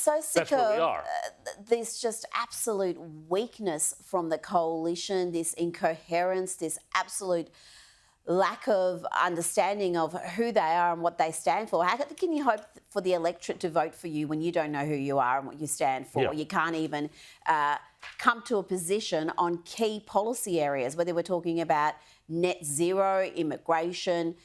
So sick That's where we of are. this just absolute weakness from the coalition, this incoherence, this absolute lack of understanding of who they are and what they stand for. How can you hope for the electorate to vote for you when you don't know who you are and what you stand for? Yeah. You can't even come to a position on key policy areas, whether we're talking about net zero, immigration,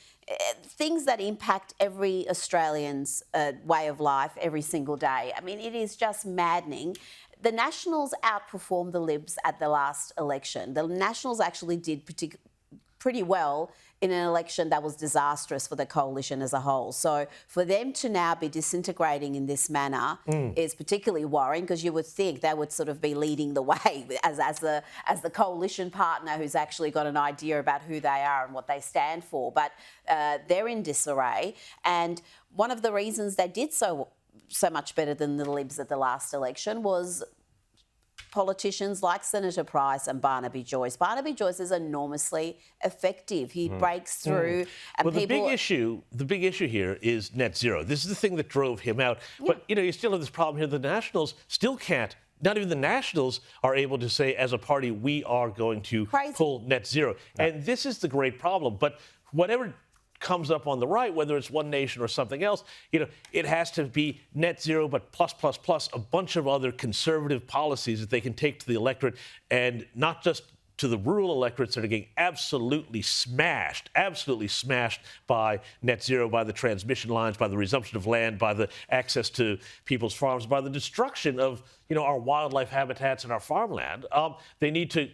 things that impact every Australian's way of life every single day. I mean, it is just maddening. The Nationals outperformed the Libs at the last election. The Nationals actually did pretty well in an election that was disastrous for the coalition as a whole. So for them to now be disintegrating in this manner is particularly worrying, because you would think they would sort of be leading the way as the coalition partner who's actually got an idea about who they are and what they stand for. But they're in disarray. And one of the reasons they did so much better than the Libs at the last election was politicians like Senator Price and Barnaby Joyce. Barnaby Joyce is enormously effective. He breaks through, and well, people. The big issue here is net zero. This is the thing that drove him out. Yeah. But you still have this problem here. The Nationals still can't. Not even the Nationals are able to say, as a party, we are going to pull net zero. Yeah. And this is the great problem. But whatever comes up on the right, whether it's One Nation or something else, it has to be net zero, but plus a bunch of other conservative policies that they can take to the electorate, and not just to the rural electorates that are getting absolutely smashed by net zero, by the transmission lines, by the resumption of land, by the access to people's farms, by the destruction of, our wildlife habitats and our farmland. They need to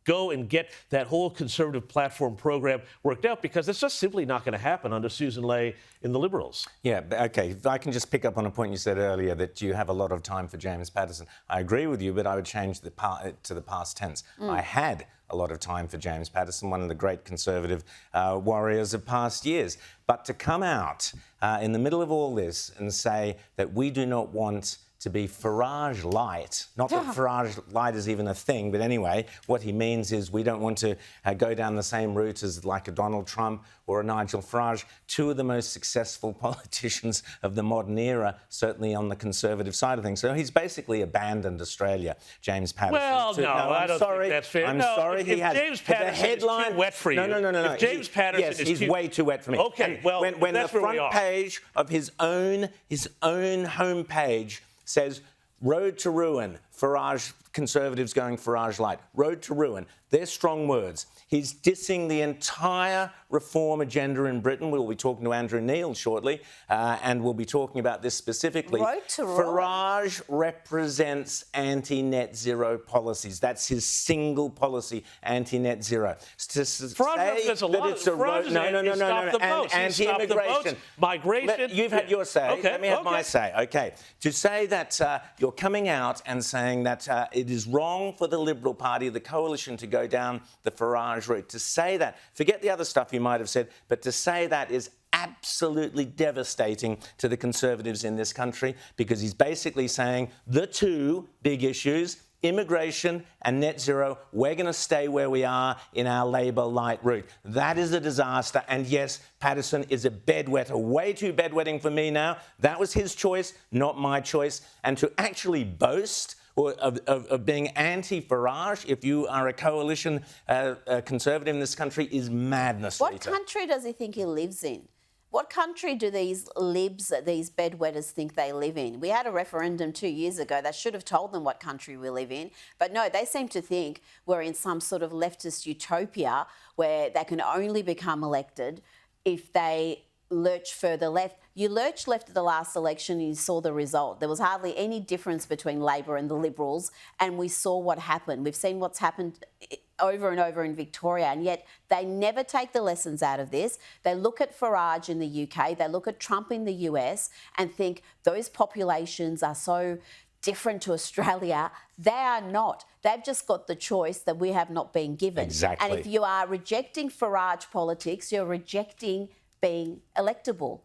go and get that whole conservative platform program worked out, because it's just simply not going to happen under Susan Ley in the Liberals. Yeah, OK. If I can just pick up on a point you said earlier, that you have a lot of time for James Paterson. I agree with you, but I would change to the past tense. I had a lot of time for James Paterson, one of the great conservative warriors of past years. But to come out in the middle of all this and say that we do not want to be Farage light. Not that Farage light is even a thing, but anyway, what he means is we don't want to go down the same route as like a Donald Trump or a Nigel Farage, two of the most successful politicians of the modern era, certainly on the conservative side of things. So he's basically abandoned Australia, James Patterson. Well, no, I don't think that's fair. I'm sorry, he has. James Patterson is too wet for you. No. If James Patterson is he's way too wet for me. Okay, and well, when that's the where we front are. page of his own homepage says road to ruin, Farage, Conservatives going Farage light. Road to ruin. They're strong words. He's dissing the entire reform agenda in Britain. We'll be talking to Andrew Neil shortly, and we'll be talking about this specifically. Road to ruin. Farage represents anti-net zero policies. That's his single policy, anti-net zero. Farage represents a lot. Farage is stop the votes. Anti-immigration. Migration. You've had your say. Okay, Let me have my say. Okay. To say that you're coming out and saying that it is wrong for the Liberal Party, the coalition, to go down the Farage route. To say that, forget the other stuff you might have said, but to say that is absolutely devastating to the Conservatives in this country, because he's basically saying the two big issues, immigration and net zero, we're going to stay where we are in our Labor light route. That is a disaster. And yes, Paterson is a bedwetter, way too bedwetting for me now. That was his choice, not my choice. And to actually boast of being anti-Farage, if you are a coalition Conservative in this country, is madness. What Rita. country does he think he lives in? What country do these Libs, these bedwetters, think they live in? We had a referendum 2 years ago that should have told them what country we live in. But no, they seem to think we're in some sort of leftist utopia where they can only become elected if they lurch further left. You lurched left at the last election and you saw the result. There was hardly any difference between Labor and the Liberals, and we saw what happened. We've seen what's happened over and over in Victoria, and yet they never take the lessons out of this. They look at Farage in the UK, they look at Trump in the US and think those populations are so different to Australia. They are not. They've just got the choice that we have not been given. Exactly. And if you are rejecting Farage politics, you're rejecting being electable